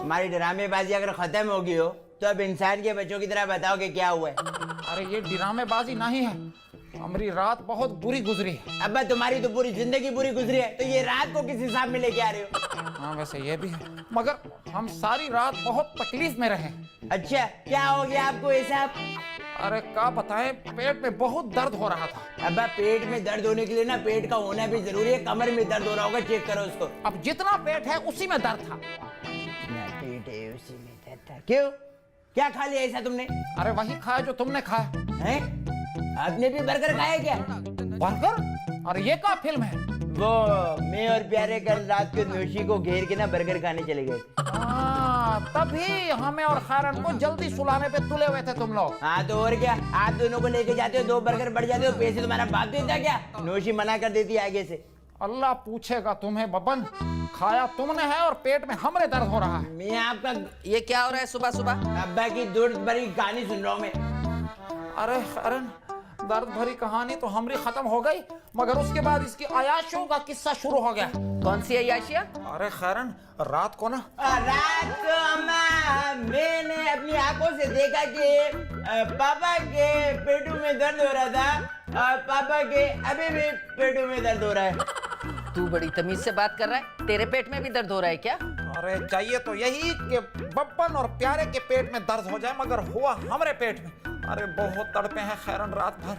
हमारी ड्रामेबाजी अगर खत्म होगी हो तो अब इंसान के बच्चों की तरह बताओ कि क्या हुआ है। अरे ये ड्रामेबाजी नहीं है, हमारी रात बहुत बुरी गुजरी है। अब्बा तुम्हारी तो पूरी जिंदगी बुरी गुजरी है, तो ये रात को किस हिसाब में लेके आ रहे हो? हाँ वैसे ये भी है, मगर हम सारी रात बहुत तकलीफ में रहे। अच्छा क्या हो गया आपको ऐसा? अरे क्या बताएं, पेट में बहुत दर्द हो रहा था। अब्बा पेट में दर्द होने के लिए ना पेट का होना भी जरूरी है। कमर में दर्द हो रहा होगा, चेक करो उसको। अब जितना पेट है उसी में दर्द था। ना पेट है उसी में दर्द था। क्यों, क्या खा लिया ऐसा तुमने? अरे वही खाया जो तुमने खाया है। आपने भी बर्गर खाया क्या? बर्गर? अरे ये क्या फिल्म है? वो मैं और प्यारे कल रात को नोशी को घेर के ना बर्गर खाने चले गए। तभी हमें और खैरन को जल्दी सुलाने पे तुले हुए थे तुम लोग। हाँ तो और क्या, आप दोनों को लेके जाते हो, 2 बर्गर बढ़ जाते हो, पैसे तुम्हारा बाप देता क्या? नोशी मना कर देती आगे से। अल्लाह पूछेगा तुम्हें बबन, खाया तुमने है और पेट में हमरे दर्द हो रहा है। मैं आपका ये क्या हो रहा है सुबह सुबह? अब्बा की दर्द भरी कहानी सुन रहा हूँ मैं। अरे खैरन, दर्द भरी कहानी तो हमारी खत्म हो गई, मगर उसके बाद इसकी अयाशियों का किस्सा शुरू हो गया। कौन सी अय्याशिया? अरे खैरन, रात को ना रात को अम्मा मैंने अपनी आंखों से देखा कि पापा के पेटू में दर्द हो रहा था और पापा के अभी भी पेटू में दर्द हो रहा है। तू बड़ी तमीज से बात कर रहा है, तेरे पेट में भी दर्द हो रहा है क्या? अरे चाहिए तो यही कि बब्बन और प्यारे के पेट में दर्द हो जाए, मगर हुआ हमरे पेट में। अरे बहुत तड़पे हैं खैरन रात भर।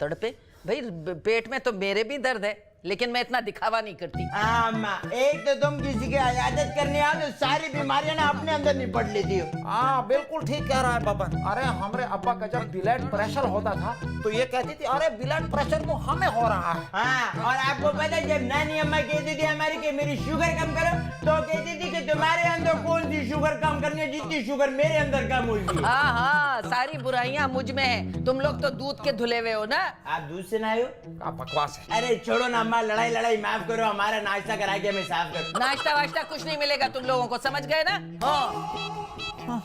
तड़पे? भाई पेट में तो मेरे भी दर्द है, लेकिन मैं इतना दिखावा नहीं करती। अम्मा एक तो तुम किसी की इयादत करने आओ तो सारी बीमारियां ना अपने अंदर निपट लेती हो। हाँ बिल्कुल ठीक कह रहा है बबन। अरे हमरे अब्बा का जब ब्लड प्रेशर होता था तो ये कहती थी अरे ब्लड प्रेशर तो हमें हो रहा है। हाँ और आपको पता है जब नानी अम्मा कहती थी हमारी कि मेरी शुगर कम करो, तो कहती थी कि तुम्हारे अंदर कौन सी शुगर कम करनी है जितनी शुगर मेरे अंदर कम हुई थी। हाँ हाँ, सारी बुराइयां मुझ में है, तुम लोग तो दूध के धुले हुए हो ना। आप दूध से नहाए हो? क्या बकवास है। अरे छोड़ो ना अम्मा, लड़ाई लड़ाई माफ करो, हमारा नाश्ता करा के हमें साफ करो। नाश्ता वाश्ता कुछ नहीं मिलेगा तुम लोगों को, समझ गए ना? हाँ।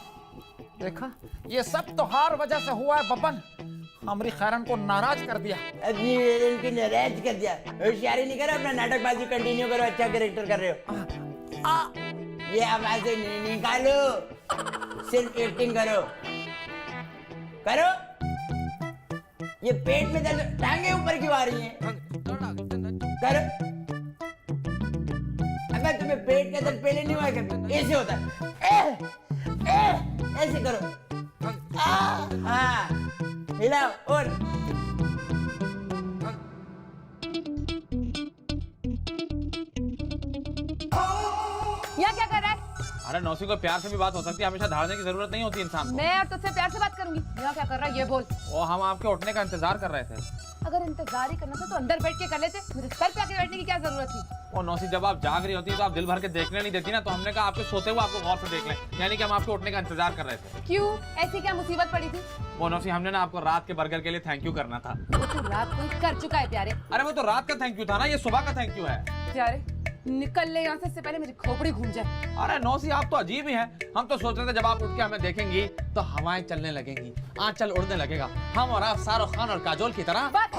देखा, ये सब तो हार वजह से हुआ है बबन। हमारी खैरन को नाराज कर दिया। अपनी इनकी नाराज कर दिया। होशियारी नहीं करो, अपना नाटकबाजी कंटिन्यू करो, अच्छा कैरेक्टर कर रहे हो। ये आवाजें नहीं निकालो, सिर्फ एक्टिंग करो। करो। ये पेट में दर्द, टांगे ऊपर क्यों आ रही हैं? करो। अगर तुम्हें पेट का दर्द पहले नहीं हुआ कभी? ऐसे होता है। ऐसे करो। हाँ हिलाओ और यहाँ क्या कर रहा है? अरे नौसी को प्यार से भी बात हो सकती है, हमेशा धारने की जरूरत नहीं होती इंसान को। मैं और तुझसे प्यार से बात करूंगी। यहाँ क्या कर रहा है ये बोल। वो हम आपके उठने का इंतजार कर रहे थे। अगर इंतजार ही करना था तो अंदर बैठ के कर लेते, मुझे सर पे आके बैठने की क्या जरूरत थी? वो नौसी जब आप जाग रही होती है तो आप दिल भर के देखने नहीं देती ना, तो हमने कहा आपके सोते हुए आपको गौर से देख लें, यानी कि हम आपके उठने का इंतजार कर रहे थे। क्यों, ऐसी क्या मुसीबत पड़ी थी? वो नौसी हमने ना आपको रात के बर्गर के लिए थैंक यू करना था। वो तो रात को ही कर चुका है प्यारे। अरे वो तो रात का थैंक यू था ना, ये सुबह का थैंक यू है। प्यारे निकल ले यहाँ से, इससे पहले मेरी खोपड़ी घूम जाए। अरे नौसी आप तो अजीब ही हैं। हम तो सोच रहे थे जब आप उठ के हमें देखेंगी तो हवाएं चलने लगेंगी, आंचल उड़ने लगेगा, हम और आप शाहरुख खान और काजोल की तरह। बस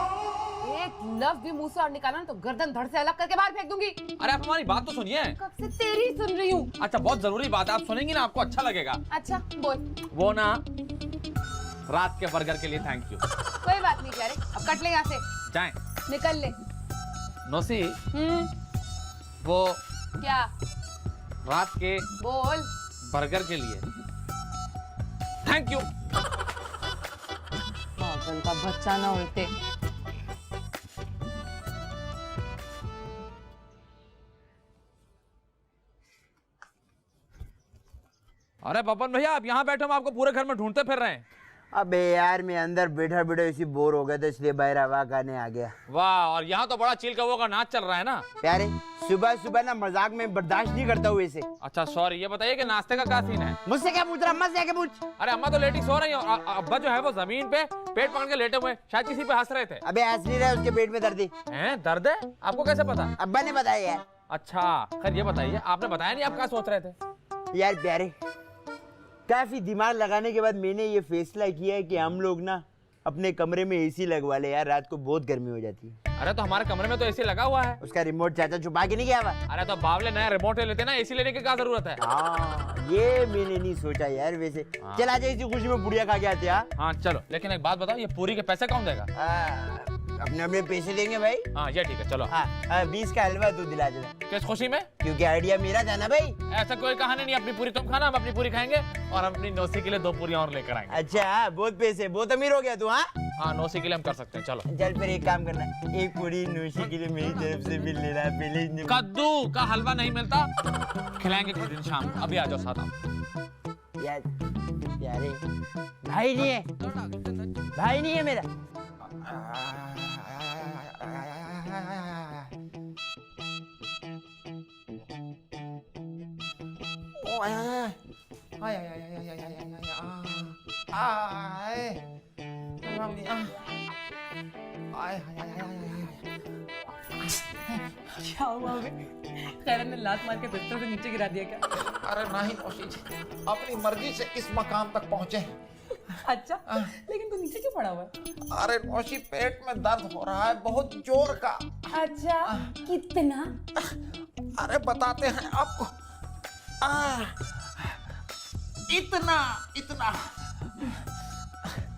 एक लफ्ज भी मुंह से और निकाला ना तो गर्दन धड़ से अलग करके बाहर फेंक दूंगी। अरे आप हमारी बात तो सुनिए। कब से तेरी सुन रही हूँ। अच्छा बहुत जरूरी बात है, आप सुनेंगी ना आपको अच्छा लगेगा। अच्छा बोल। वो ना रात के बर्गर के लिए थैंक यू। कोई बात नहीं प्यारे, अब कट ले यहाँ से, जाएं। निकल ले। नौसी वो क्या? रात के बोल। बर्गर के लिए थैंक यू। पागल का बच्चा ना होते। अरे बबन भैया आप यहाँ बैठो, हम आपको पूरे घर में ढूंढते फिर रहे हैं। अबे यार मैं अंदर बैठा बैठा इसी बोर हो गया था, इसलिए बाहर हवा खाने आ गया। वाह, और यहाँ तो बड़ा चील कौवा का नाच चल रहा है ना। प्यारे सुबह सुबह ना मजाक में बर्दाश्त नहीं करता हूँ इसे। अच्छा सॉरी, ये बताइए कि नाश्ते का क्या सीन है? मुझसे क्या पूछ रहा, अम्मा से जाके पूछ। अरे अम्मा तो लेटी सो रही है, अब्बा जो है वो जमीन पे पेट पकड़ के लेटे हुए, शायद किसी पे हंस रहे थे। अबे हंस नहीं रहा, उसके पेट में दर्द है। दर्द है? आपको कैसे पता? अब्बा ने बताया यार। अच्छा खैर ये बताइए, आपने बताया नहीं आप क्या सोच रहे थे? यार प्यारे काफी दिमाग लगाने के बाद मैंने ये फैसला किया है कि हम लोग ना अपने कमरे में एसी लगवा ले यार, रात को बहुत गर्मी हो जाती है। अरे तो हमारे कमरे में तो एसी लगा हुआ है। उसका रिमोट चाचा छुपा के नहीं गया हुआ? अरे तो बावले नया रिमोट ले लेते ना, एसी लेने की क्या जरूरत है। हाँ, ये मैंने नहीं सोचा यार वैसे। चला जाए इसी खुशी में बुढ़िया खा के आते हैं। हाँ चलो, लेकिन एक बात बताओ, ये पूरी के पैसे कौन देगा? अपने अपने पैसे देंगे भाई। हाँ ये ठीक है, चलो। हाँ 20 का हलवा तू दिला देना। किस खुशी में? क्योंकि आइडिया मेरा था ना भाई। ऐसा कोई कहानी नहीं, अपनी पूरी तुम खाना, हम अपनी पूरी खाएंगे और हम अपनी नौसी के लिए 2 पूरियां और लेकर आएंगे। अच्छा, बहुत पैसे, बहुत अमीर हो गया तू। हाँ हाँ, नौसी के लिए हम कर सकते हैं, चलो। चल फिर एक काम करना, एक पूरी नौशी के लिए मेरी तरफ से बिल लेना पहले। कद्दू का हलवा नहीं मिलता, खिलाएंगे किसी दिन शाम को। अभी आ जाओ साथ आप। यार प्यारे भाई नहीं है, भाई नहीं है मेरा। क्या हुआ बे? खैरन ने लात मार के बिस्तर से नीचे गिरा दिया क्या? अरे नहीं नौशी जी, अपनी मर्जी से इस मकाम तक पहुंचे। अच्छा, लेकिन तू नीचे क्यों पड़ा हुआ है? अरे नौशी, पेट में दर्द हो रहा है बहुत जोर का। अच्छा, कितना? अरे बताते हैं आपको। इतना इतना।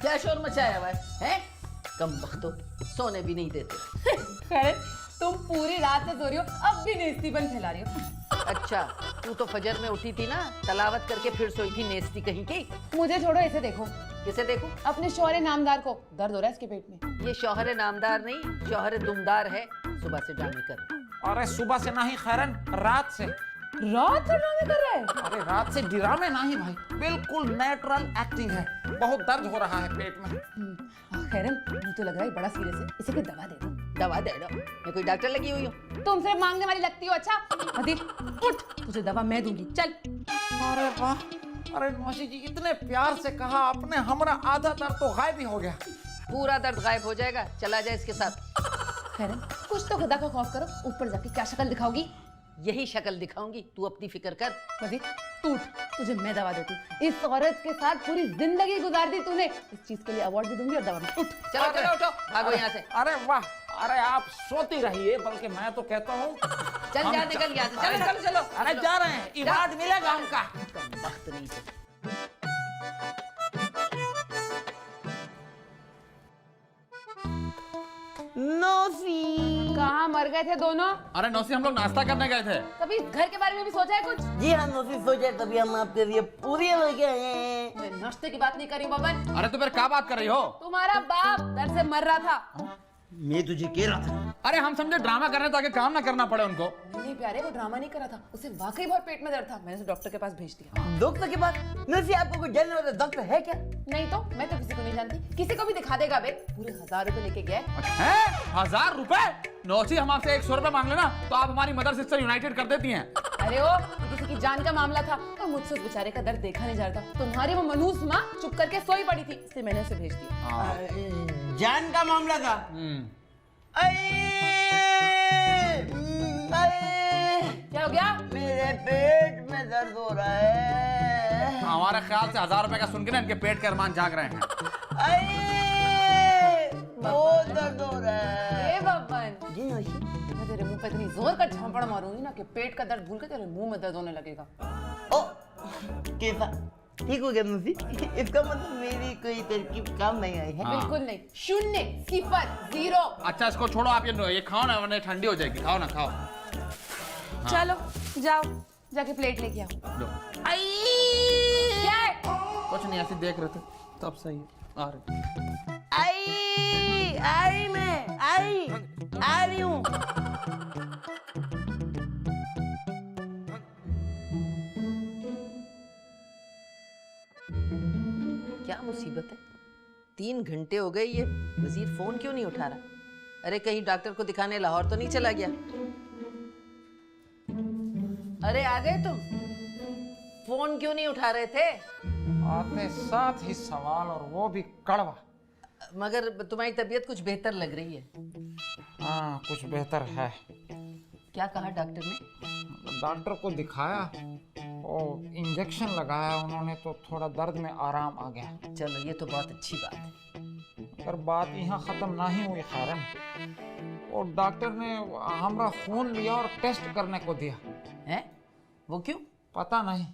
क्या शोर मचाया हुआ है? कम वक्त सोने भी नहीं देते। खैरन, तुम पूरी रात से सो रही हो, अब भी नेस्तीपन फैला रही हो। अच्छा, तू तो फजर में उठी थी ना, तलावत करके फिर सोई थी नेस्ती कहीं की। मुझे छोड़ो, ऐसे देखो। किसे देखूं? अपने शौहरे नामदार को दर्द हो रहा है इसके पेट में। ये शौहर नामदार नहीं, शौहर दुमदार है। सुबह से ड्रामे कर। अरे सुबह से नहीं खैरन, रात से। रात से ड्रामे कर रहा है? अरे रात से ड्रामे नहीं भाई, बिल्कुल नेचुरल एक्टिंग है। बहुत दर्द हो रहा है पेट में। खैरन, मुझे तो लग रहा है बड़ा सीरियस है, इसे कोई दवा दे दो। दवा दे दो, मैं कोई डॉक्टर लगी हुई हूँ? तुम सिर्फ मांगने वाली लगती हो। अच्छा अदित, उठ, तुझे दवा मैं दूंगी, चल। अरे वाह, अरे नौशी जी, इतने प्यार से कहा आपने, हमारा आधा दर्द तो गायब ही हो गया। पूरा दर्द गायब हो जाएगा, चला जाए इसके साथ। खैरन, कुछ तो खुदा का खौफ करो, ऊपर जाके क्या शक्ल दिखाओगी? यही शक्ल दिखाऊंगी, तू अपनी फिक्र कर। अदित, तू उठ, तुझे मैं दवा देती हूँ। इस औरत के साथ पूरी जिंदगी गुजार दी तूने, इस चीज के लिए अवार्ड भी दूंगी और दवा भी। उठ, चलो चलो उठो, भागो यहाँ से। अरे वाह, अरे आप सोती रहिए, बल्कि मैं तो कहता हूँ चल जा, निकल यहाँ से, चलो चलो चलो। अरे जा रहे हैं, इबाद मिलेगा हमका। वक्त नहीं है। नौसी। कहाँ मर गए थे दोनों? अरे नौसी, हम लोग नाश्ता करने गए थे। कभी घर के बारे में भी सोचा है कुछ? जी हाँ नौसी, सोचे तभी हम आपके लिए पूरी लेके आए हैं। मैं नाश्ते की बात नहीं कर रही बबन। अरे तो फिर क्या बात कर रही हो? तुम्हारा बाप दर्द से मर रहा था। मैं तुझे कह रहा था। अरे हम समझे ड्रामा कर रहे हैं ताकि काम ना करना पड़े उनको। नहीं प्यारे, वो ड्रामा नहीं कर रहा था, उसे वाकई बहुत पेट में दर्द था। मैंने उसे डॉक्टर के पास भेज दिया। डॉक्टर के पास? नौसी, आपको कोई जानने वाला डॉक्टर है क्या? नहीं तो मैं तो किसी को नहीं जानती, किसी को भी दिखा देगा बे। पूरे 1000 रुपए लेके गए। हैं? 1000 रुपए? नौसी, हम आपसे 100 रुपए मांग लेना तो आप हमारी मदर सिस्टर यूनाइटेड कर देती हैं। अरे ओ, किसी की जान का मामला था और मुझसे उस बेचारे का दर्द देखा नहीं जा रहा था। तुम्हारी वो मनहूस माँ चुप करके सोई पड़ी थी, इसलिए मैंने उसे भेज दिया। जान का मामला था? क्या हो गया? मेरे पेट में दर्द हो रहा है। हमारे ख्याल से 1000 रुपए का सुन के ना इनके पेट के अरमान जाग रहे हैं। बहुत दर्द हो रहा है। ए बब्बन, जी नौशी। मैं तेरे मुंह पे इतनी जोर का झापड़ मारूंगी ना कि पेट का दर्द भूल के तेरे मुंह में दर्द होने लगेगा। ओ, कैसा? ठीक हो गया नौशी? इसका मतलब मेरी कोई तरकीब काम नहीं आई है। बिल्कुल नहीं, 0, 0, 0। अच्छा इसको छोड़ो, आप ये खाओ ना, वरना ठंडी हो जाएगी। खाओ ना, खाओ। चलो जाओ, जाके प्लेट लेके आओ। लो। क्या है? कुछ नहीं, ऐसे देख रहे थे तब सही है। आ रहे। आई मैं आ रही हूँ। क्या मुसीबत है? 3 घंटे हो गए, ये वजीर फोन क्यों नहीं उठा रहा? अरे कहीं डॉक्टर को दिखाने लाहौर तो नहीं चला गया? अरे आ गए तुम? फोन क्यों नहीं उठा रहे थे? आते साथ ही सवाल, और वो भी कड़वा। मगर तुम्हारी तबीयत कुछ बेहतर लग रही है। हाँ, कुछ बेहतर है। क्या कहा डॉक्टर ने? डॉक्टर को दिखाया, वो इंजेक्शन लगाया उन्होंने, तो थोड़ा दर्द में आराम आ गया। चलो ये तो बहुत अच्छी बात है। पर बात यहाँ खत्म ना ही हुई खैरन। और डॉक्टर ने हमारा खून लिया और टेस्ट करने को दिया। हैं? वो क्यों? पता नहीं,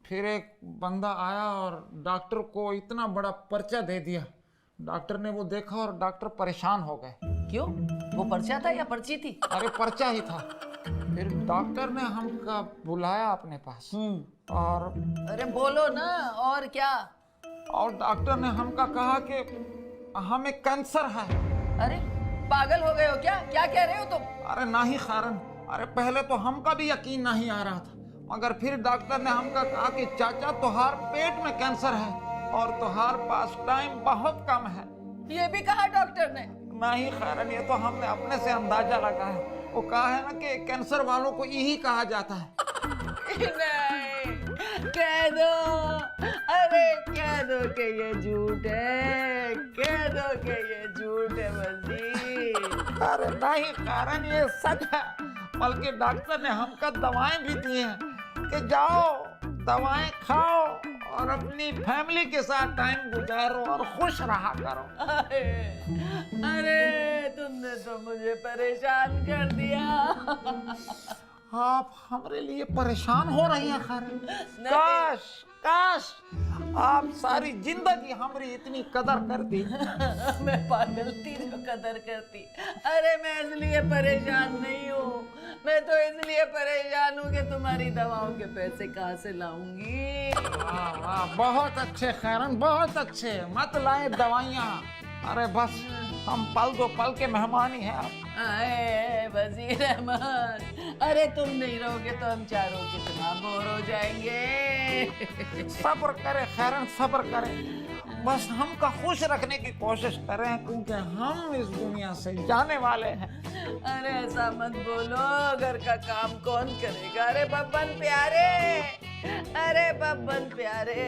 फिर एक बंदा आया और डॉक्टर को इतना बड़ा पर्चा दे दिया। डॉक्टर ने वो देखा और डॉक्टर परेशान हो गए। क्यों? वो पर्चा था या पर्ची थी? अरे पर्चा ही था। फिर डॉक्टर ने हमका बुलाया अपने पास और अरे बोलो ना, और क्या? और डॉक्टर ने हमका कहा कि हमें कैंसर है। अरे पागल हो गए हो क्या? क्या कह रहे हो तुम? अरे नहीं खैरन, अरे पहले तो हमका भी यकीन नहीं आ रहा था, मगर फिर डॉक्टर ने हमका कहा कि चाचा तुहार पेट में कैंसर है और तुहार पास टाइम बहुत कम है। ये भी कहा डॉक्टर ने? नहीं खैरन, ये तो हमने अपने से अंदाजा लगाया। वो कहा है ना कि कैंसर वालों को यही कहा जाता है। नहीं, कह दो, अरे कह दो कि ये झूठ है, कह दो कि ये झूठ है वजीर। अरे नहीं खैरन, ये सच है। बल्कि डॉक्टर ने हमका दवाएं भी दी हैं कि जाओ दवाएं खाओ और अपनी फैमिली के साथ टाइम गुजारो और खुश रहा करो। अरे तुमने तो मुझे परेशान कर दिया। आप हमारे लिए परेशान हो रही हैं खैरन। काश काश आप सारी जिंदगी हमारी इतनी कदर करती। मैं पागल थी जो कदर करती। अरे मैं इसलिए परेशान नहीं हूँ, मैं तो इसलिए परेशान हूँ कि तुम्हारी दवाओं के पैसे कहाँ से लाऊंगी। वाह वाह, बहुत अच्छे खैरन, बहुत अच्छे। मत लाए दवाइयाँ। अरे बस हम पल दो पल के मेहमान ही हैं आप। आए वजीर अहमद, अरे तुम नहीं रहोगे तो हम चारों कितना बोर हो जाएंगे। सब्र करें खैरन, सब्र करें। बस हमका खुश रखने की कोशिश करें, क्योंकि हम इस दुनिया से जाने वाले हैं। अरे ऐसा मत बोलो, घर का काम कौन करेगा? अरे बब्बन प्यारे, अरे बब्बन प्यारे।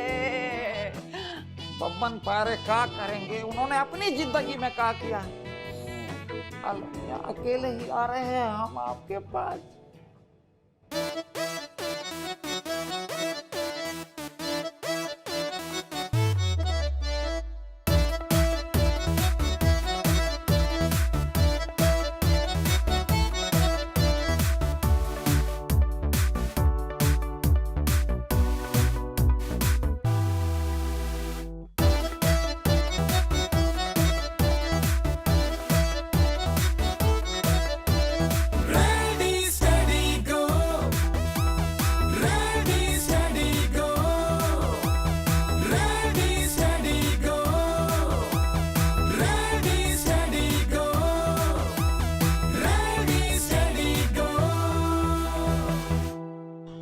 बब्बन पारे क्या करेंगे? उन्होंने अपनी जिंदगी में क्या किया है? अकेले ही आ रहे हैं हम आपके पास।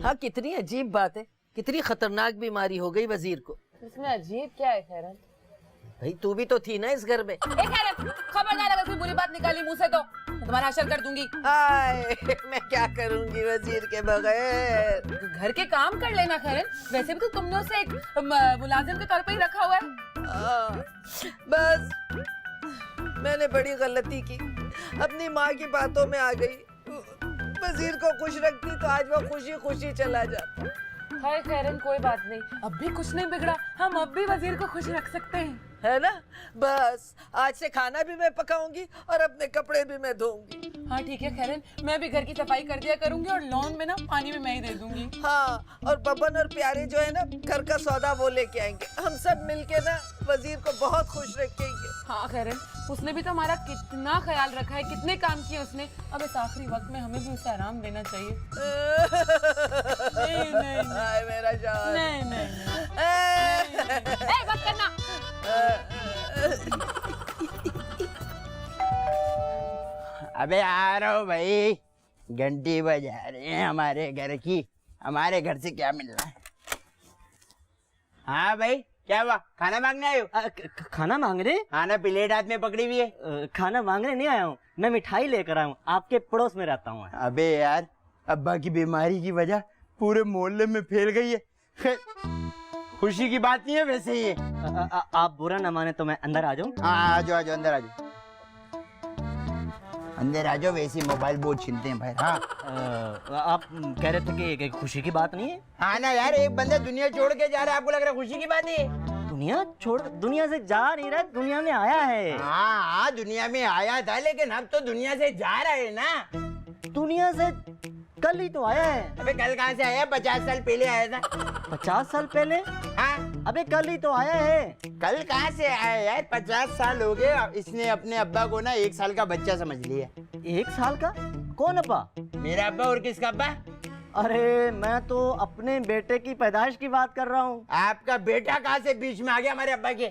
हाँ, कितनी अजीब बात है, कितनी खतरनाक बीमारी हो गई वजीर को। इसमें अजीब क्या है खैरन? भाई तू भी तो थी ना इस घर में। खबरदार अगर कोई बुरी बात निकाली मुंह से तो मैं तुम्हारा हशर कर दूंगी। हाय, मैं क्या करूंगी वजीर के बगैर? घर के काम कर लेना खैरन, वैसे भी तो तुमने उसे एक मुलाजिम के तौर पे ही रखा हुआ है। बस मैंने बड़ी गलती की, अपनी माँ की बातों में आ गई। वजीर को खुश रखती तो आज वो खुशी खुशी चला जाता। हाय खैरन, कोई बात नहीं, अब भी कुछ नहीं बिगड़ा, हम अब भी वजीर को खुश रख सकते हैं, है ना? बस आज से खाना भी मैं पकाऊंगी और अपने कपड़े भी मैं धोऊंगी। हाँ ठीक है खैरन, मैं भी घर की सफाई कर दिया करूंगी और लॉन में ना पानी भी मैं ही दे दूंगी। हाँ, और बबन और प्यारे जो है ना, घर का सौदा वो लेके आएंगे। हम सब मिलके ना वजीर को बहुत खुश रखेंगे। हाँ खैरन, उसने भी तो हमारा कितना ख्याल रखा है, कितने काम किए उसने। अब इस आखिरी वक्त में हमें भी उसे आराम देना चाहिए। नहीं नहीं हाय मेरा जान। नहीं नहीं, ए बस करना। अबे आ रहा हूँ भाई, घंटी बजा रहे हैं हमारे घर की। हमारे घर से क्या मिलना है? हाँ भाई, क्या हुआ? खाना मांगने आए हो? खाना मांग रहे? खाना प्लेट हाथ में पकड़ी हुई है। खाना मांगने नहीं आया हूँ, मैं मिठाई लेकर आया हूँ। आपके पड़ोस में रहता हूँ। अबे यार, अब्बा की बीमारी की वजह पूरे मोहल्ले में फैल गई है। खुशी की बात नहीं है वैसे ये। आप बुरा न माने तो मैं अंदर आ जाऊँ? हाँ आ जाओ आ जाओ, अंदर आ जाओ, अंदर आ जाओ। वैसे मोबाइल बहुत छीनते हैं भाई। हाँ आप कह रहे थे कि खुशी की बात नहीं है? हाँ ना यार, एक बंदा दुनिया छोड़ के जा रहा है, आपको लग रहा है खुशी की बात नहीं है? दुनिया छोड़, दुनिया से जा नहीं रहा, दुनिया में आया है। हाँ, दुनिया में आया था, लेकिन अब तो दुनिया से जा रहा है ना। दुनिया से कल ही तो आया है। अबे कल कहाँ से आया? 50 साल पहले आया था। 50 साल पहले? हाँ, अबे कल ही तो आया है। कल कहाँ से आया यार? 50 साल हो गए। इसने अपने अब्बा को ना 1 साल का बच्चा समझ लिया। 1 साल का? कौन अब्बा? मेरा अब्बा, और किसका अब्बा? अरे मैं तो अपने बेटे की पैदाइश की बात कर रहा हूँ। आपका बेटा कहाँ से बीच में आ गया हमारे अब्बा के?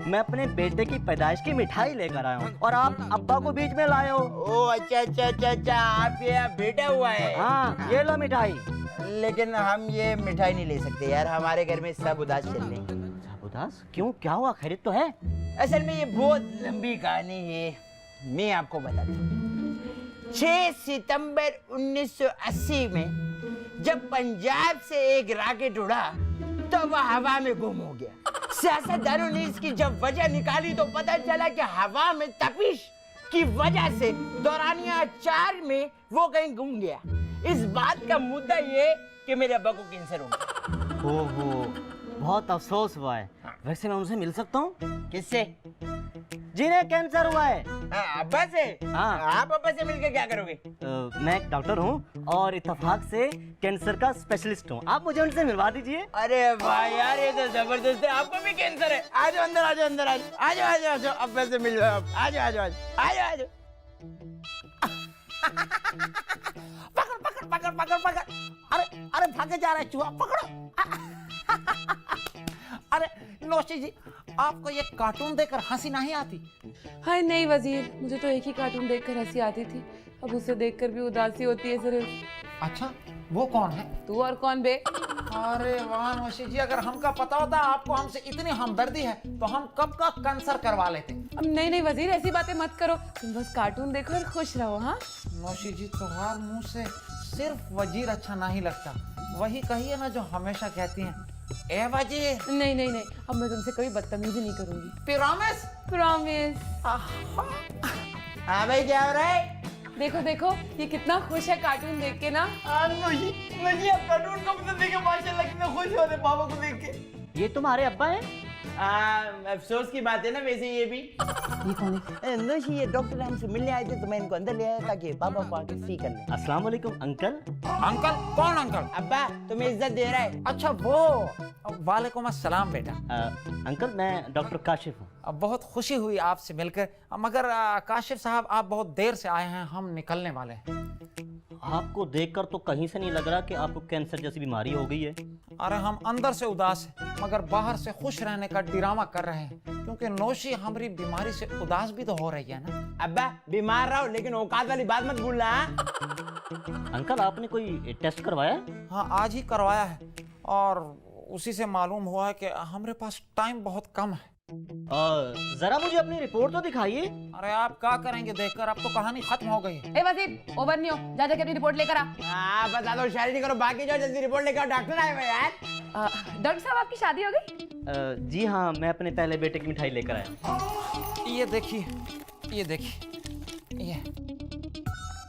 मैं अपने बेटे की पैदाइश की मिठाई लेकर आया हूँ और आप अब्बा को बीच में लाए हो। ओ अच्छा अच्छा अच्छा अच्छा, आप ये बेटा हुआ है। हाँ, ये लो मिठाई। लेकिन हम ये मिठाई नहीं ले सकते यार, हमारे घर में सब उदास चल रहे हैं। सब उदास? क्यों, क्या हुआ? खैरियत तो है? असल में ये बहुत लंबी कहानी है, मैं आपको बताता हूँ। 6 सितंबर 1980 में जब पंजाब से एक रॉकेट उड़ा तो वह हवा में गुम हो गया। सियासतदानों ने इसकी जब वजह निकाली तो पता चला कि हवा में तपिश की वजह से दौरानिया 4 में वो कहीं गुम गया। इस बात का मुद्दा ये कि मेरे अब्बा को कैंसर हो गया। ओहो, बहुत अफसोस हुआ है। वैसे मैं उनसे मिल सकता हूँ? किससे? जिन्हें कैंसर हुआ है। हाँ, अब्बा से? हाँ। आप अब्बा से मिलकर क्या करोगे? मैं एक डॉक्टर हूँ और इत्तेफाक से कैंसर का स्पेशलिस्ट हूँ। आप मुझे उनसे मिलवा दीजिए। अरे वाह यार, ये तो जबरदस्त है। आपको भी कैंसर है? आ जाओ अंदर, आ जाओ अंदर, आ जाओ आ जाओ आ जाओ आ जाओ, अब्बा से मिल जाओ। आ जाओ आ जाओ आ जाओ आ जाओ। पकड़ पकड़ पकड़ पकड़ पकड़। अरे अरे भागे जा रहा है चूहा, पकड़ो। अरे नौशी जी, आपको ये कार्टून देखकर हंसी नहीं आती? हाय नहीं वजीर, मुझे तो एक ही कार्टून देखकर हंसी आती थी, अब उसे देखकर भी उदासी होती है सिर्फ। अच्छा, वो कौन है? तू और कौन बे? अरे वाह नौशी जी, अगर हमका पता होता आपको हमसे इतनी हमदर्दी है तो हम कब का कैंसर करवा लेते। अब नहीं नहीं वजीर, ऐसी बातें मत करो, तुम बस कार्टून देखो और खुश रहो। हाँ नौशी जी, तुम्हारे मुंह से सिर्फ वजीर अच्छा नहीं लगता, वही कहिए ना जो हमेशा कहती हैं, ए वजीर। नहीं नहीं नहीं, अब मैं तुमसे कभी बदतमीजी नहीं करूंगी। प्रॉमिस? प्रॉमिस। हाँ भाई, क्या हो रहा है? देखो देखो, ये कितना खुश है कार्टून देख के ना। मुझे आप कार्टून कब से देखे, माशाल्लाह कितने खुश हो रहे पापा को देख के। ये तुम्हारे अब्बा हैं? अफसोस की बात है ना, वैसे ये भी। ये कौन है? नौशी, ये डॉक्टर हमसे मिलने आए थे तो मैं इनको अंदर ले आया ताकि पापा को आके सी कर ले। अस्सलाम वालेकुम अंकल। अंकल? कौन अंकल? अब्बा तुम्हें इज्जत दे रहा है। अच्छा वो, वालेकुम अस्सलाम बेटा। अंकल मैं डॉक्टर काशिफ हूँ। बहुत खुशी हुई आपसे मिलकर, मगर काशिफ साहब आप बहुत देर से आए हैं, हम निकलने वाले हैं। आपको देखकर तो कहीं से नहीं लग रहा कि आपको कैंसर जैसी बीमारी हो गई है। अरे हम अंदर से उदास हैं मगर बाहर से खुश रहने का ड्रामा कर रहे हैं, क्योंकि नौशी हमारी बीमारी से उदास भी तो हो रही है ना। अब्बा बीमार रहो लेकिन औकात वाली बात मत भूलना। अंकल आपने कोई टेस्ट करवाया? हाँ, आज ही करवाया है और उसी से मालूम हुआ है कि हमारे पास टाइम बहुत कम है। जरा मुझे अपनी रिपोर्ट तो दिखाइए। अरे आप क्या करेंगे देखकर, अब तो कहानी खत्म हो गई है। ए वजीर, ओवर नहीं हो, जा जाके अपनी रिपोर्ट लेकर आ। बता दो, शायरी नहीं करो, बाकी जाओ जल्दी रिपोर्ट लेकर। डॉक्टर आए हुए यार। डॉक्टर साहब आपकी शादी हो गई? जी हाँ, मैं अपने पहले बेटे की मिठाई लेकर आया। ये देखिए, ये देखिए, ये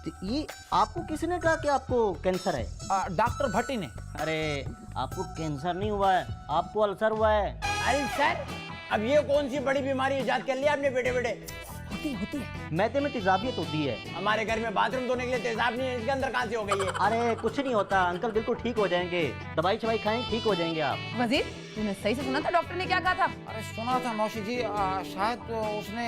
तो ये आपको किसने कहा कि आपको कैंसर है? डॉक्टर भट्टी ने। अरे आपको कैंसर नहीं हुआ है, आपको अल्सर हुआ है। अरे सर, अब ये कौन सी बड़ी बीमारी इजाद कर लिया आपने बेटे बेटे? होती है, मैदे में तेजाबियत होती है। हमारे घर में बाथरूम धोने के लिए तेजाब नहीं है, इसके अंदर कहाँ से हो गई है? अरे कुछ नहीं होता अंकल, बिल्कुल ठीक हो जाएंगे, दवाई शवाई खाएं ठीक हो जाएंगे आप। वजीर, तूने सही से सुना था डॉक्टर ने क्या कहा था? अरे सुना था नौशी जी, शायद तो उसने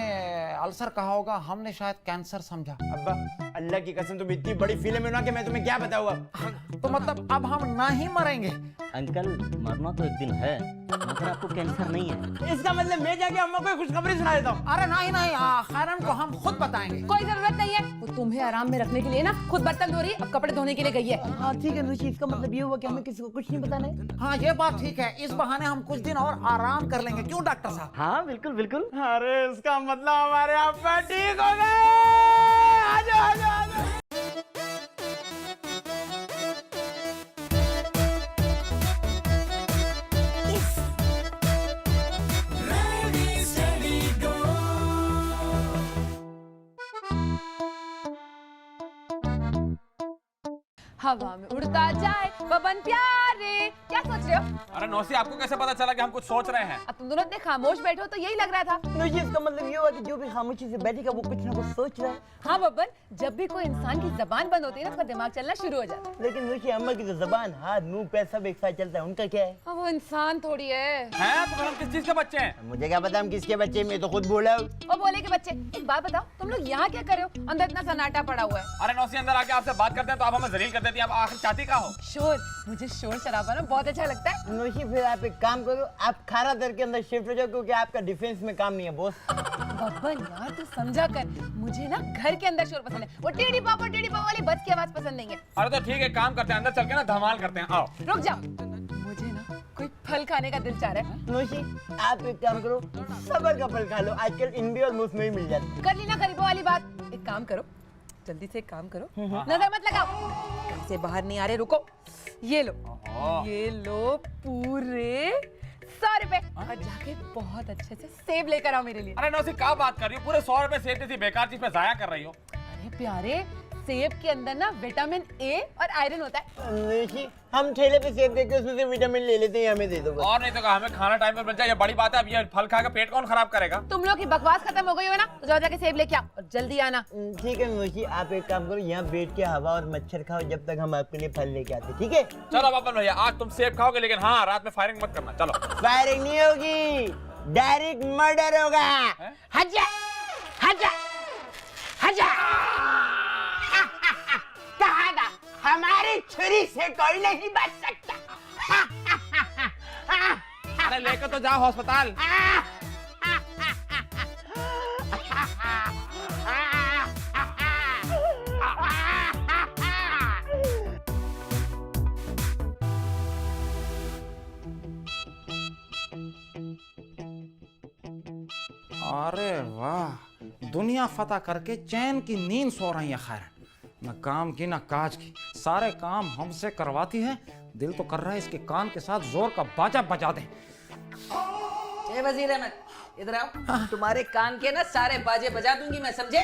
अल्सर कहा होगा, हमने शायद कैंसर समझा। अब्बा अल्लाह की कसम, तुम इतनी बड़ी फिल्म है ना कि मैं तुम्हें क्या बताऊंगा। तो मतलब अब हम ना ही मरेंगे? अंकल मरना तो एक दिन है, मगर आपको कैंसर नहीं है। इसका मतलब मैं जाके अम्मा को खुशखबरी सुना देता हूँ। अरे नहीं नहीं, खैरन को हम खुद बताएंगे। कोई जरूरत नहीं है, वो तुम्हें आराम में रखने के लिए ना खुद बर्तन धो रही है, अब कपड़े धोने के लिए गई है। हाँ ठीक है नुशी, इसका मतलब ये हुआ कि हमें किसी को कुछ नहीं बताना है। हाँ ये बात ठीक है, इस बहाने हम कुछ दिन और आराम कर लेंगे, क्यों डॉक्टर साहब? हाँ बिल्कुल बिल्कुल। अरे इसका मतलब हमारे अब्बा ठीक हो गए। आ जाओ आ जाओ आ जाओ। हवा में उड़ता जाए बबन प्यारे। क्या सोच रहे हो? अरे नौसी, आपको कैसे पता चला कि हम कुछ सोच रहे हैं? अब तुम दोनों इतने खामोश बैठे हो तो यही लग रहा था। नौशी, इसका मतलब ये हुआ कि जो भी खामोशी से बैठेगा वो कुछ ना कुछ सोच रहा है। हाँ बबन, जब भी कोई इंसान की जबान बंद होती है ना उसका दिमाग चलना शुरू हो जाता है। लेकिन नौशी, अम्मा की तो जबान, हाथ, मुंह, पैर सब एक साथ चलता है, उनका क्या है? अब वो इंसान थोड़ी है। हैं? तो फिर हम किस चीज के बच्चे हैं? मुझे क्या पता हम किसके बच्चे, मैं तो खुद बोला हूँ। और बोले कि बच्चे, एक बात बताओ, तुम लोग यहाँ क्या कर रहे हो? अंदर इतना सन्नाटा पड़ा हुआ है। अरे नौसी, अंदर आके आपसे बात करते हैं तो आप हमें जलील कर देती हैं। आप आखिर चाहती का हो? शोर, मुझे शोर शराबा ना बहुत अच्छा लगता है। नौशी, फिर आप एक काम करो, आप खारा दर के अंदर शिफ्ट हो जाओ, क्योंकि आपका डिफेंस में काम नहीं है बॉस। बब्बन यार तू समझा कर, मुझे ना घर के अंदर शोर पसंद है। वो टेढ़ी पापा वाली बस की आवाज पसंद नहीं है। अरे तो ठीक है, काम करते हैं, अंदर चल के ना धमाल करते हैं। आओ। रुक जाओ, मुझे ना कोई फल खाने का दिल चाह रहा है। नौशी, आप एक काम करो, सबर का फल खा लो, आजकल इन भी और मुफ्त में ही मिल जाता है। कर ली ना गरीबों वाली बात। एक काम करो, जल्दी से एक काम करो, नजर मत लगाओ, घर से बाहर नहीं आ रहे, रुको। ये लो, ये लो पूरे 100 रुपए, और जाके बहुत अच्छे से सेब लेकर आओ मेरे लिए। अरे नौसी, क्या बात कर रही हो? पूरे 100 रुपए सेब जैसी बेकार चीज पे जाया कर रही हो। अरे प्यारे, सेब के अंदर ना विटामिन ए और आयरन होता है। नौशी, हम ठेले पे सेब देके उसमें से विटामिन ले लेते हैं, हमें दे दो बस। और नहीं तो क्या, हमें खाना टाइम पर मिल जाए, ये बड़ी बात है। अब ये फल खा के पेट कौन खराब करेगा? तुम लोग की बकवास खत्म हो गई हो ना, तो जाओ जाके सेब लेके आओ और जल्दी आना। ठीक है नौशी, आप एक काम करो, यहाँ बैठ के हवा और मच्छर खाओ जब तक हम आपके लिए फल लेके आते, ठीक है? चलो बब्बन भैया, आज तुम सेब खाओगे, लेकिन हाँ, रात में फायरिंग मत करना। चलो। फायरिंग नहीं होगी, डायरेक्ट मर्डर होगा। हजा हजा हजा। कहा था, हमारी छुरी से कोई नहीं बच सकता। अरे लेकर तो जाओ अस्पताल। अरे वाह, दुनिया फतह करके चैन की नींद सो रही है। खैर, न काम की न काज की, सारे काम हमसे करवाती है। दिल तो कर रहा है इसके कान के साथ जोर का बाजा बजा दें। ए वजीर अहमद, इधर आओ। तुम्हारे कान के ना सारे बाजे बजा दूंगी मैं, समझे?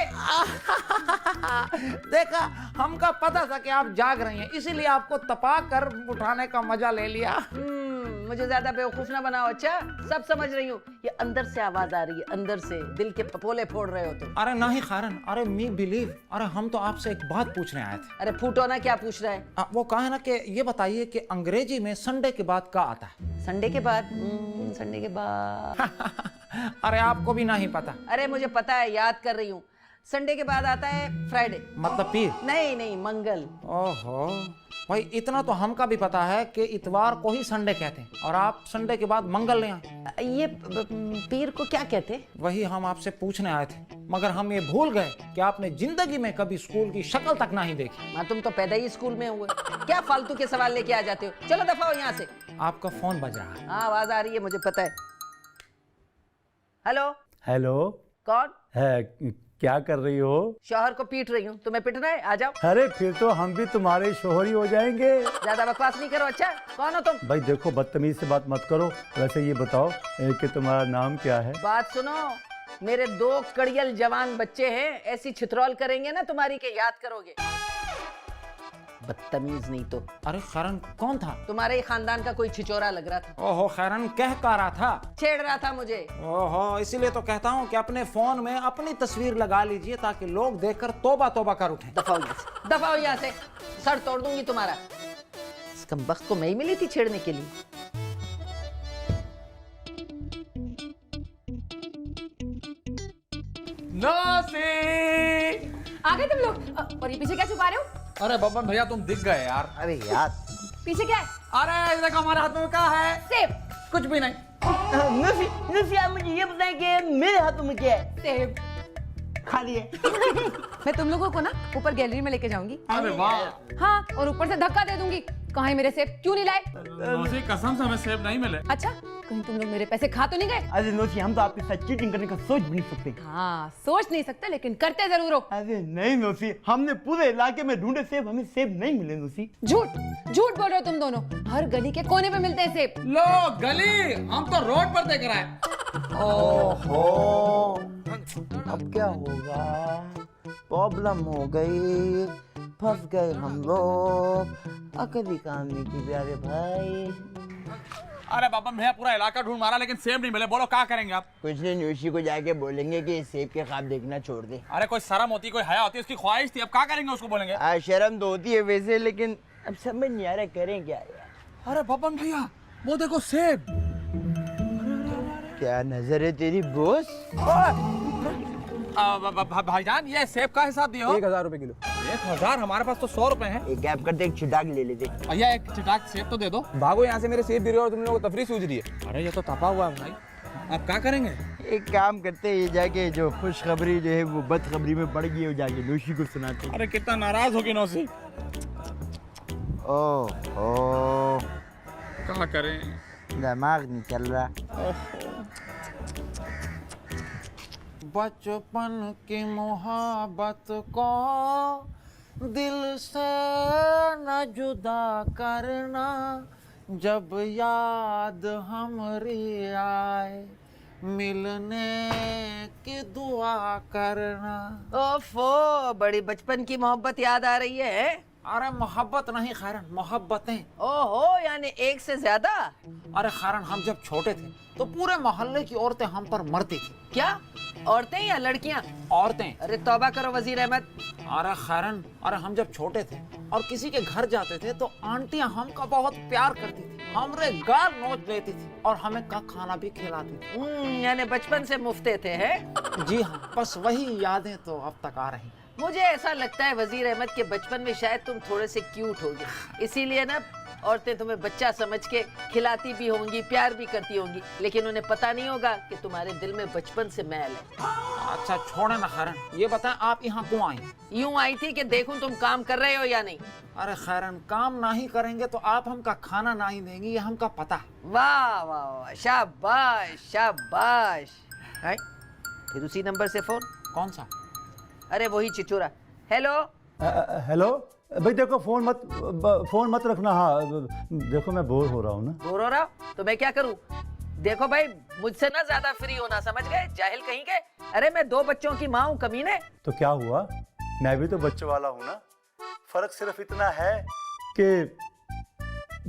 देखा, हमका पता था कि आप जाग रही हैं, इसीलिए आपको तपा कर उठाने का मजा ले लिया। मुझे ज्यादा बेवकूफ ना बनाओ। अच्छा, सब समझ रही हूँ। ये अंदर से आवाज आ रही है, अंदर से दिल के फपोले फोड़ रहे हो तुम। अरे नहीं खारन, अरे मी बिलीव, अरे हम तो आपसे एक बात पूछने आए थे। अरे फूटो ना, क्या पूछ रहा है? वो कहा है ना कि ये बताइए कि अंग्रेजी में संडे के बाद क्या आता है? संडे के बाद? संडे के बाद अरे आपको भी नहीं पता? अरे मुझे पता है, याद कर रही हूँ। संडे के बाद आता है फ्राइडे। मतलब पीर? नहीं नहीं, मंगल। ओहो भाई, इतना तो हमका भी पता है कि इतवार को ही संडे कहते हैं, और आप संडे के बाद मंगल ले आए। ये पीर को क्या कहते? वही हम आपसे पूछने आए थे, मगर हम ये भूल गए कि आपने जिंदगी में कभी स्कूल की शक्ल तक नहीं देखी। हाँ, तुम तो पैदा ही स्कूल में हुए, क्या फालतू के सवाल लेके आ जाते हो? चलो दफा हो यहाँ से। आपका फोन बज रहा है। हाँ, आवाज आ रही है, मुझे पता है। हेलो। हेलो, कौन है क्या कर रही हो? शौहर को पीट रही हूँ। तुम्हें पिटना है? आ जाओ। अरे फिर तो हम भी तुम्हारे शोहर ही हो जाएंगे। ज्यादा बकवास नहीं करो। अच्छा, कौन हो तुम? भाई देखो, बदतमीज से बात मत करो। वैसे ये बताओ कि तुम्हारा नाम क्या है? बात सुनो, मेरे 2 कड़ियल जवान बच्चे हैं, ऐसी छितरौल करेंगे ना तुम्हारी के याद करोगे। बदतमीज नहीं तो। अरे खैरन, कौन था? तुम्हारे ही खानदान का कोई छिचोरा लग रहा था। ओहो खैरन, कह का रहा था? छेड़ रहा था मुझे। ओहो, इसीलिए तो कहता हूँ कि अपने फोन में अपनी तस्वीर लगा लीजिए, ताकि लोग देखकर तौबा तौबा कर उठें। दफा हो यहाँ से, दफा हो यहाँ से, सर तोड़ दूंगी तुम्हारा। इस कमबख्त को मैं ही मिली थी छेड़ने के लिए। नौसी! आ गए तुम लोग, और ये पीछे क्या छुपा रहे हो? अरे बब्बन भैया, तुम दिख गए यार। अरे यार, पीछे क्या है? अरे देखो, हमारे हाथ में क्या है? सेब। कुछ भी नहीं। नौशी, नौशी, आप मुझे ये बताएं कि मेरे हाथों में क्या है? सेब। खा लिए। मैं तुम लोगों को ना ऊपर गैलरी में लेके जाऊंगी। अरे वाह! हाँ, और ऊपर से धक्का दे दूंगी, कहाँ है मेरे सेब, क्यों नहीं लाए? नौसी, कसम से हमें सेब नहीं मिले। अच्छा, कहीं तुम लोग मेरे पैसे खा तो नहीं गए? अरे नौशी, हम तो आपके साथ चीटिंग करने का सोच भी नहीं सकते। हाँ, सोच नहीं सकते, लेकिन करते जरूर हो। अरे नहीं नौशी, हमने पूरे इलाके में ढूंढे सेब, हमें सेब नहीं मिले नौशी। झूठ झूठ बोल रहे हो तुम दोनों। हर गली के कोने पे मिलते हैं सेब। लो गली, हम तो रोड पर देख रहे हैं। ओहो, अब क्या होगा? प्रॉब्लम हो गई, फंस गए हम लोग। अकली काम नहीं की प्यारे भाई। अरे बाबा भैया पूरा इलाका ढूंढ मारा लेकिन सेब नहीं मिले, बोलो क्या करेंगे आप? कुछ नहीं, न्यूशी को जाके बोलेंगे कि सेब के ख्वाब देखना छोड़ दे। अरे कोई शर्म होती, कोई हया होती, उसकी ख्वाहिश थी, अब क्या करेंगे उसको बोलेंगे? शर्म तो होती है वैसे, लेकिन अब समझ नहीं आ रहा करें क्या यार। अरे बबन भैया वो देखो सेब। क्या नजर है तेरी बॉस? भाईजान ये सेब का हिसाब दियो। 1000 रुपए किलो। 1000? हमारे पास तो 100 रुपए हैं। एक गैप करते एक छिटाक ले लेते। भैया एक चिटाक सेब तो दे दो। भागो यहाँ से, मेरे सेब गिरे और तुम लोगों को तफरी सूझ रही है। अरे ये तो तपा हुआ है भाई, अब क्या करेंगे? एक काम करते ये जाके जो खुशखबरी जो है वो बदखबरी में बढ़ गई, वो जाके न्यूशी को सुनाते। अरे कितना नाराज होगी नौसी। ओह क्या करें? दिमाग नहीं चल रहा। बचपन की मोहब्बत को दिल से न जुदा करना, जब याद हमरी आए मिलने की दुआ करना। ओफो, बड़ी बचपन की मोहब्बत याद आ रही है। अरे मोहब्बत नहीं खैरन, मोहब्बतें। ओहो, यानी एक से ज्यादा? अरे खैरन हम जब छोटे थे तो पूरे मोहल्ले की औरतें हम पर मरती थी। क्या औरतें या लड़कियां? औरतें। अरे तौबा करो वजीर अहमद। अरे खैरन, अरे हम जब छोटे थे और किसी के घर जाते थे तो आंटियां हमका बहुत प्यार करती थी, हमरे गाल नोच लेती थी और हमें का खाना भी खिलाती थी। यानी बचपन से मुफ्ते थे हैं? जी हाँ, बस वही यादें तो अब तक आ रही। मुझे ऐसा लगता है वजीर अहमद के बचपन में शायद तुम थोड़े से क्यूट होगे, इसीलिए ना औरतें तुम्हें बच्चा समझ के खिलाती भी होंगी, प्यार भी करती होंगी, लेकिन उन्हें पता नहीं होगा कि तुम्हारे दिल में बचपन से मैल है। अच्छा छोड़े ना खैरन, ये बताएं आप यहाँ क्यों आई? यूं आई थी कि देखूं तुम काम कर रहे हो या नहीं। अरे खैरन, काम नहीं करेंगे तो आप हमका खाना नहीं देंगी, ये हमका पता है। वाह वाह वाह, शाबाश शाबाश। है? फिर उसी नंबर से फोन? कौन सा? अरे वही चिचोरा। हेलो हेलो भाई, देखो फोन मत रखना। हाँ देखो मैं बोर हो रहा हूँ ना। बोर हो रहा हो तो मैं क्या करूं? देखो भाई, मुझसे ना ज्यादा फ्री होना, समझ गए? जाहिल कहीं के। अरे मैं 2 बच्चों की माँ हूँ कमीने। तो क्या हुआ, मैं भी तो बच्चों वाला हूँ ना। फर्क सिर्फ इतना है कि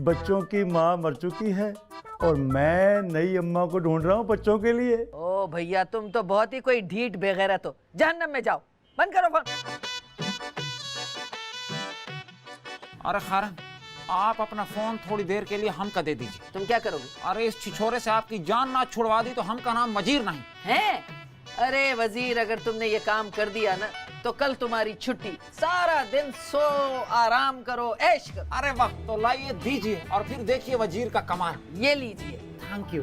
बच्चों की माँ मर चुकी है और मैं नई अम्मा को ढूंढ रहा हूँ बच्चों के लिए। ओ भैया, तुम तो बहुत ही कोई ढीठ बेगैरत हो। जहन्नम में जाओ, बंद करो फोन। अरे खैरन, आप अपना फोन थोड़ी देर के लिए हमका दे दीजिए। तुम क्या करोगे? अरे इस छिछोरे से आपकी जान ना छुड़वा दी तो हमका नाम वजीर नहीं है। अरे वजीर, अगर तुमने ये काम कर दिया ना तो कल तुम्हारी छुट्टी, सारा दिन सो आराम करो, ऐश करो। अरे वाह, तो लाइए दीजिए और फिर देखिए वजीर का कमाल। ये लीजिए। Thank you.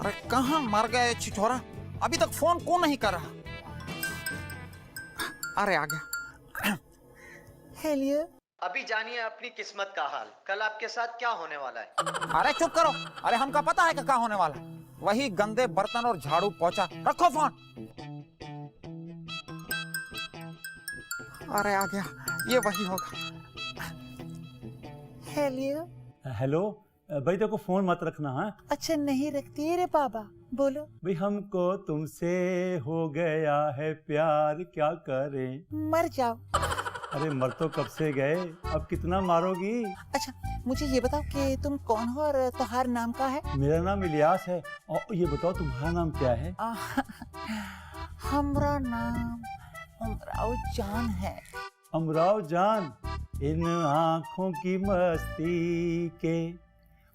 अरे कहाँ मर गया छिछोरा, अभी तक फोन क्यों नहीं कर रहा? अरे आ गया। हेलियो। अभी जानिए अपनी किस्मत का हाल, कल आपके साथ क्या होने वाला है। अरे चुप करो, अरे हमका पता है कि क्या होने वाला है। वही गंदे बर्तन और झाड़ू पोछा। रखो फोन। अरे आ गया, ये वही होगा। हेलियो। हेलो भाई, देखो फोन मत रखना। हाँ अच्छा नहीं रखती रे बाबा, बोलो। भाई, हमको तुमसे हो गया है प्यार, क्या करें? मर जाओ। अरे मर तो कब से गए, अब कितना मारोगी? अच्छा मुझे ये बताओ कि तुम कौन हो और तुम्हारा नाम क्या है? मेरा नाम इलियास है। और ये बताओ तुम्हारा नाम क्या है? हमारा नाम अमराव जान है। अमराव जान, इन आँखों की मस्ती के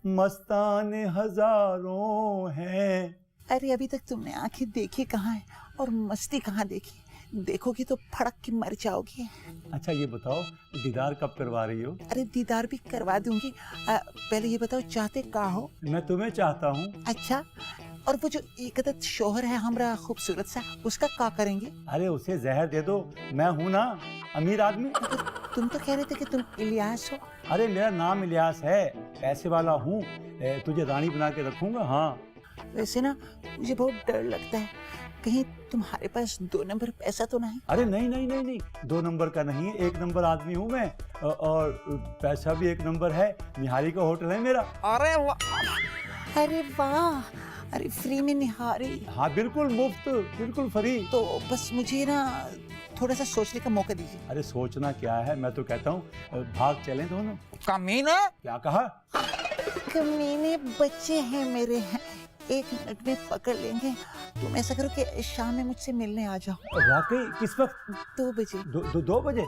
मस्तान हजारों हैं। अरे अभी तक तुमने आंखें देखी कहाँ है और मस्ती कहाँ देखी? देखोगी तो फड़क के मर जाओगी। अच्छा ये बताओ, दीदार कब करवा रही हो? अरे दीदार भी करवा दूंगी। पहले ये बताओ चाहते क्या हो? मैं तुम्हें चाहता हूँ। अच्छा, और वो जो एकदत शोहर है हमारा खूबसूरत सा, उसका क्या करेंगे? अरे उसे जहर दे दो, मैं हूँ ना अमीर आदमी। तुम तो कह रहे थे कि तुम इलियास हो। अरे मेरा नाम इलियास है, पैसे वाला हूँ, तुझे रानी बना के रखूंगा। हाँ वैसे ना मुझे बहुत डर लगता है, कहीं तुम्हारे पास 2 नंबर पैसा तो नहीं? अरे नहीं नहीं नहीं नहीं, 2 नंबर का नहीं, 1 नंबर आदमी हूँ मैं, और पैसा भी 1 नंबर है। निहारी का होटल है मेरा। अरे वाह, अरे फ्री में निहारी। हाँ बिल्कुल मुफ्त, बिल्कुल फ्री। तो बस मुझे ना थोड़ा सा सोचने का मौका दीजिए। अरे सोचना क्या है, मैं तो कहता हूँ भाग चलें दोनों। कमीने, क्या कहा? कमीने बच्चे हैं मेरे, एक मिनट में पकड़ लेंगे। तुम ऐसा करो कि शाम में मुझसे मिलने आ जाओ। वाकई? किस वक्त? 2 बजे। 2 बजे?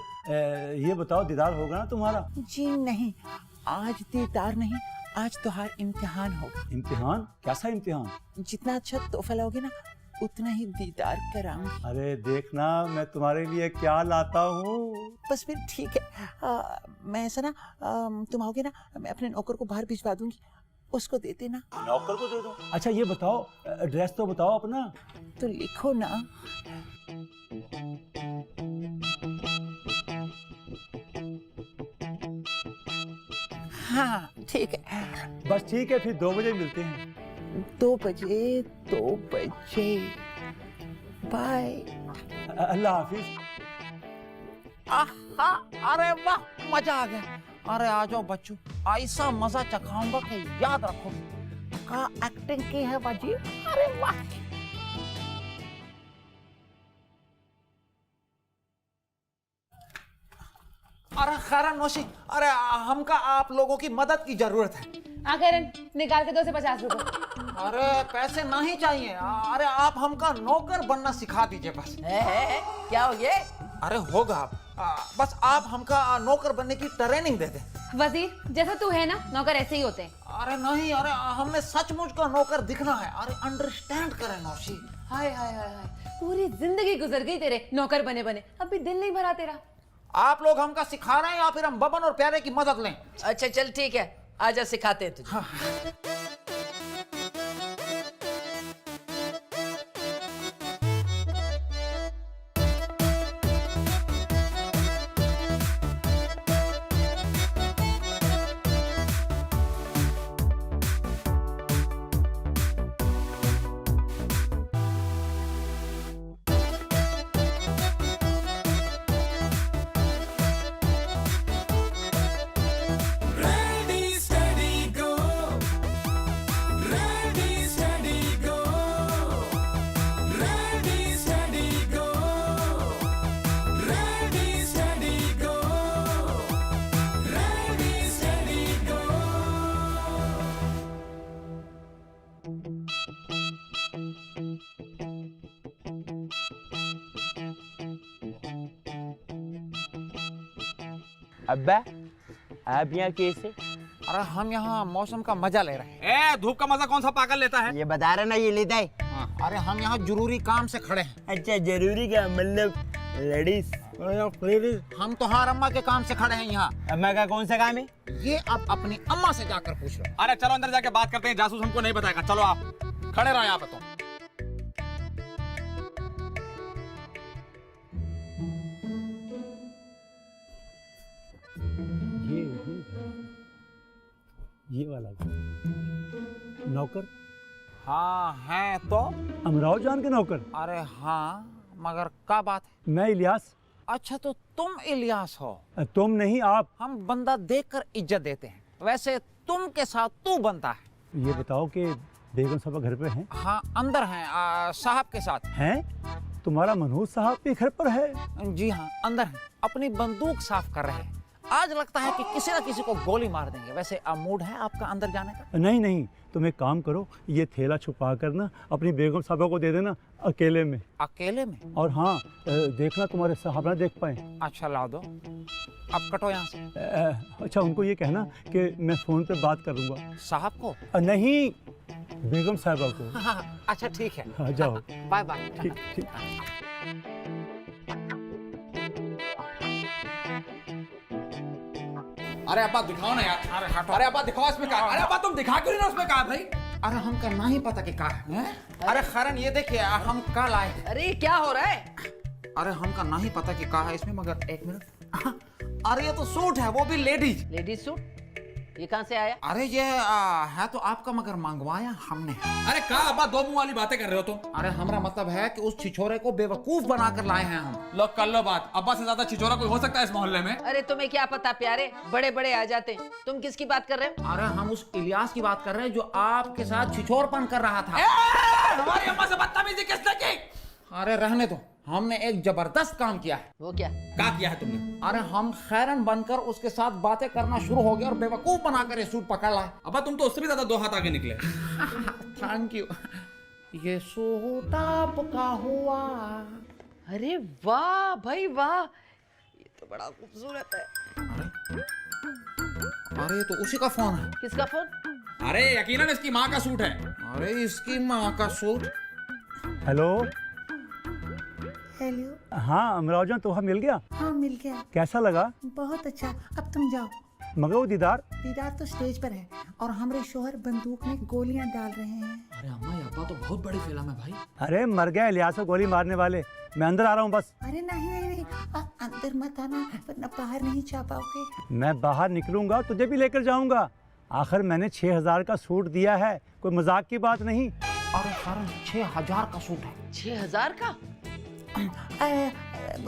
ये बताओ दीदार होगा ना तुम्हारा? जी नहीं, आज दीदार नहीं, आज तुम्हारा इम्तिहान होगा। इम्तिहान? कैसा इम्तिहान? जितना अच्छा तोहफा लाओगे ना उतना ही दीदार कराऊंगी। अरे देखना मैं तुम्हारे लिए क्या लाता हूँ। बस फिर ठीक है, मैं ऐसा ना तुम आओगे ना, मैं अपने नौकर को बाहर भिजवा दूंगी, उसको दे देना। नौकर को दे दो? अच्छा ये बताओ, एड्रेस तो बताओ अपना। तो लिखो ना। हाँ ठीक है। बस ठीक है, फिर 2 बजे मिलते हैं। 2 बजे, 2 बजे। बाय। अल्लाह हाफिज। आहा, अरे वाह, मजा आ गया। अरे आ जाओ बच्चों, ऐसा मजा चखाऊंगा कि याद रखो। का एक्टिंग की है बाजी, अरे वाह। अरे खैरन नौशी, अरे हमका आप लोगों की मदद की जरूरत है। करण, निकाल के दो से 50 रुपए। अरे पैसे नहीं चाहिए, अरे आप हमका नौकर बनना सिखा दीजिए बस। क्या हो ये? अरे होगा, बस आप हमका नौकर बनने की ट्रेनिंग दे दे। वजीर, जैसा तू है ना, नौकर ऐसे ही होते हैं। अरे नहीं, अरे हमने सचमुच का नौकर दिखना है। अरे अंडरस्टैंड करें नौशी। हाय हाय हाय हाय, पूरी जिंदगी गुजर गई तेरे नौकर बने बने, अभी दिल नहीं भरा तेरा। आप लोग हमका सिखा रहे हैं या फिर हम बबन और प्यारे की मदद लें? अच्छा चल ठीक है, आजा सिखाते हैं तुझे। हाँ। अब्बा आप यहाँ कैसे? अरे हम यहाँ मौसम का मजा ले रहे हैं। धूप का मजा कौन सा पागल लेता है? ये बता रहा ना, ये लेता है। अरे हम यहाँ जरूरी काम से खड़े हैं। अच्छा जरूरी का मतलब लेडीज? हम तो हाँ अम्मा के काम से खड़े हैं यहाँ। अम्मा का कौन सा काम है? ये आप अपनी अम्मा से जाकर पूछ लो। अरे चलो अंदर जाके बात करते हैं, जासूस हमको नहीं बताएगा। चलो आप खड़े रहो यहाँ पे। तो ये वाला नौकर? हाँ हैं तो। अमराव जान के नौकर? अरे हाँ, मगर क्या बात है? मैं इलियास। अच्छा तो तुम इलियास हो? तुम नहीं, आप। हम बंदा देखकर इज्जत देते हैं, वैसे तुम के साथ तू बनता है। ये बताओ कि बेगम साहब घर पे हैं? हाँ अंदर हैं, साहब के साथ हैं? तुम्हारा मनहूस साहब भी घर पर है? जी हाँ अंदर हैं, अपनी बंदूक साफ कर रहे हैं। आज लगता है कि किसी ना किसी को गोली मार देंगे। वैसे मूड है आपका अंदर जाने का? नहीं नहीं, तुम एक काम करो, ये थैला छुपा कर ना अपनी बेगम साहबा को दे देना, अकेले में। अकेले में? और हाँ देखना तुम्हारे साहब ना देख पाए। अच्छा ला दो, अब कटो यहाँ से। अच्छा उनको ये कहना कि मैं फोन पे बात कर लूंगा। साहब को? नहीं, बेगम साहबा को। हाँ, अच्छा ठीक है। हाँ जाओ। Bye bye. ठीक ठीक। अरे अब्बा दिखाओ ना यार। अरे हटो। अरे अब्बा दिखाओ इसमें क्या? अरे अब्बा तुम दिखा क्यों नहीं रहे उसमें क्या है भाई? अरे हमका नहीं पता कि क्या है। अरे खैरन ये देखिए, हम कल आए। अरे क्या हो रहा है? अरे हमका नहीं पता कि क्या है इसमें, मगर एक मिनट। अरे ये तो सूट है, वो भी लेडीज। Ladies suit? ये कहाँ से आया? अरे ये है तो आपका मगर मंगवाया हमने। अरे कहा अब्बा दो मुंह वाली बातें कर रहे हो तुम? अरे हमारा मतलब है कि उस छिछोरे को बेवकूफ बनाकर लाए हैं हम। लो कर लो बात, अब्बा से ज्यादा छिछोरा कोई हो सकता है इस मोहल्ले में? अरे तुम्हें क्या पता प्यारे, बड़े बड़े आ जाते हैं। तुम किसकी बात कर रहे हो? अरे हम उस इलियास की बात कर रहे हैं जो आपके साथ छिछोरपन कर रहा था। हमारी अम्मा से बदतमीजी किसने की? अरे रहने दो, हमने एक जबरदस्त काम किया है। वो क्या? क्या किया है तुमने? अरे हम खैरन बनकर उसके साथ बातें करना शुरू हो गए और बेवकूफ बनाकर ये सूट पकड़ लाए। अब्बा तुम तो उससे भी ज्यादा 2 हाथ आगे निकले। Thank you. ये सूट आपका हुआ। अरे वाह भाई वाह, ये तो बड़ा खूबसूरत है। अरे ये तो उसी का फोन है। किसका फोन? अरे यकीनन इसकी माँ का सूट है। अरे इसकी माँ का सूट। हेलो। हेलो। हाँ अमरावजान, तोहफा मिल गया? हाँ मिल गया। कैसा लगा? बहुत अच्छा। अब तुम जाओ। मगर वो दीदार? दीदार तो स्टेज पर है और हमारे शोहर बंदूक में गोलियां डाल रहे हैं। अरे अम्मा ये अब्बा तो बहुत बड़ी फिल्म है भाई। अरे मर गया इलियास को गोली मारने वाले। मैं अंदर आ रहा हूँ बस। अरे नहीं नहीं नहीं, अंदर मत आना वरना बाहर नहीं जा पाओगे। मैं बाहर निकलूंगा तुझे भी लेकर जाऊंगा। आखिर मैंने 6000 का सूट दिया है, कोई मजाक की बात नहीं। अरे सर 6000 का सूट है। 6000 का?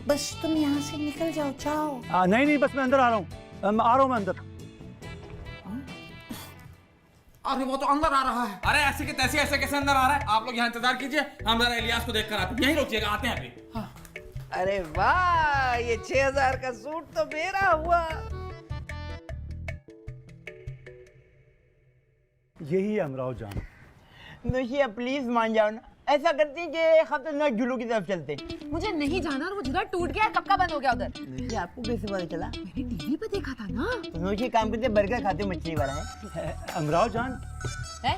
बस तुम यहाँ से निकल जाओ, जाओ। नहीं नहीं, बस मैं अंदर आ रहा हूँ। आ रहा हूँ मैं अंदर। अरे वो तो अंदर आ रहा है। अरे ऐसे के तैसे ऐसे कैसे अंदर आ रहा है? आप लोग यहाँ इंतजार कीजिए, हम जरा इलियास को देखकर आते हैं। यहीं रुकिएगा, आते हैं अभी। अरे वाह, ये 6000 का सूट तो मेरा हुआ। यही है अमरावजान। नोशिया प्लीज मान जाओ ना, ऐसा करती कि खतरनाक जुलू की तरफ चलते। मुझे नहीं जाना और वो जुदा टूट गया, कब का बंद हो गया उधर? नोशिया आपको कैसे पता चला? मैंने टीवी पे देखा था ना। तो नोशिया काम करते बर्गर खाते मछली वाला है। अमरावजान है?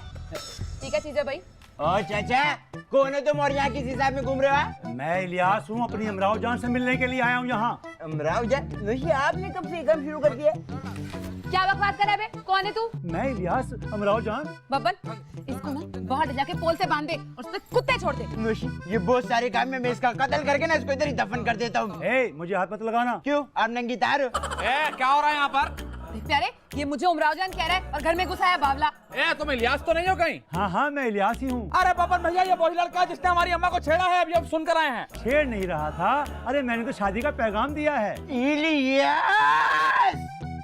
ठीक है चीज़ है भाई। ओ चाचा, कौन है तुम और यहाँ किस हिसाब में घूम रहे हो? मैं इलियास हूँ, अपनी अमरावजान से मिलने के लिए आया हूँ यहाँ। अमरावजान? नोशिया आपने कब से ये काम शुरू कर दिया? क्या बकवास कर रहा है बे? कौन है तू? मैं इलियास, अमरावजान। बब्बन, इसको ना बाहर ले जाके पोल से बांध दे और उसपे कुत्ते छोड़ दे। नोशी, ये बहुत सारे काम में मैं इसका कत्ल करके ना इसको इधर ही दफन कर देता हूँ। मुझे हाथ मत लगाना। क्यों? आप नंगी तार हो? क्या हो रहा है यहाँ पर? प्यारे, ये मुझे उमरावजान कह रहा है और घर में घुसा है बावला। तुम इलियास तो नहीं हो कहीं? हाँ मैं इलियास ही हूँ। अरे पवन भैया, ये वही लड़का जिसने हमारी अम्मा को छेड़ा है, अभी हम सुनकर आए हैं। छेड़ नहीं रहा था, अरे मैंने तो शादी का पैगाम दिया है। इलियास!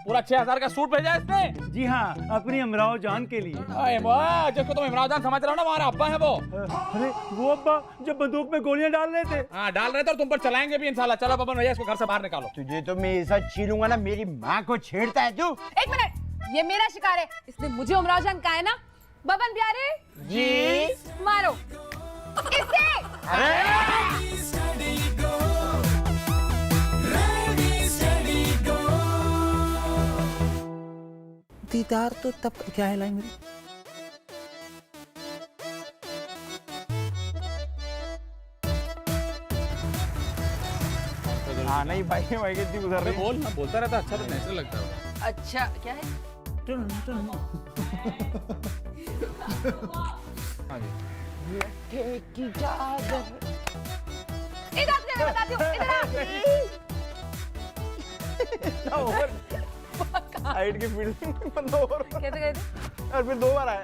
पूरा 6000 का सूट भेजा इसने? जी हाँ, अपनी अमरावजान के लिए। अरे वाह, जिसको तुम इमरान समझ रहे हो ना, हमारा अब्बा है वो। अरे वो अब्बा जो बंदूक में गोलियां डाल रहे थे। हाँ डाल रहे थे और तुम पर चलाएंगे भी इंशाल्लाह। चलो पवन भैया, इसको घर से बाहर निकालो। तुझे तो मैं ऐसा छीलूंगा ना, मेरी माँ को छेड़ता है तू। एक मिनट, ये मेरा शिकार है, इसने मुझे उमरावजान कहा है ना। बबन प्यारे जी मारो इसे। दीदार तो तब क्या है लाइन मेरी? हाँ नहीं भाई, भाई कितनी गुजर रही है। बोल ना, बोलता रहता, अच्छा तो नेचुरल लगता है। अच्छा क्या है? इधर से मैं बताती हूँ, इधर आ। हाइट की फील्डिंग बंद हो रहा है। कैसे गए थे? और फिर 2 बार आया।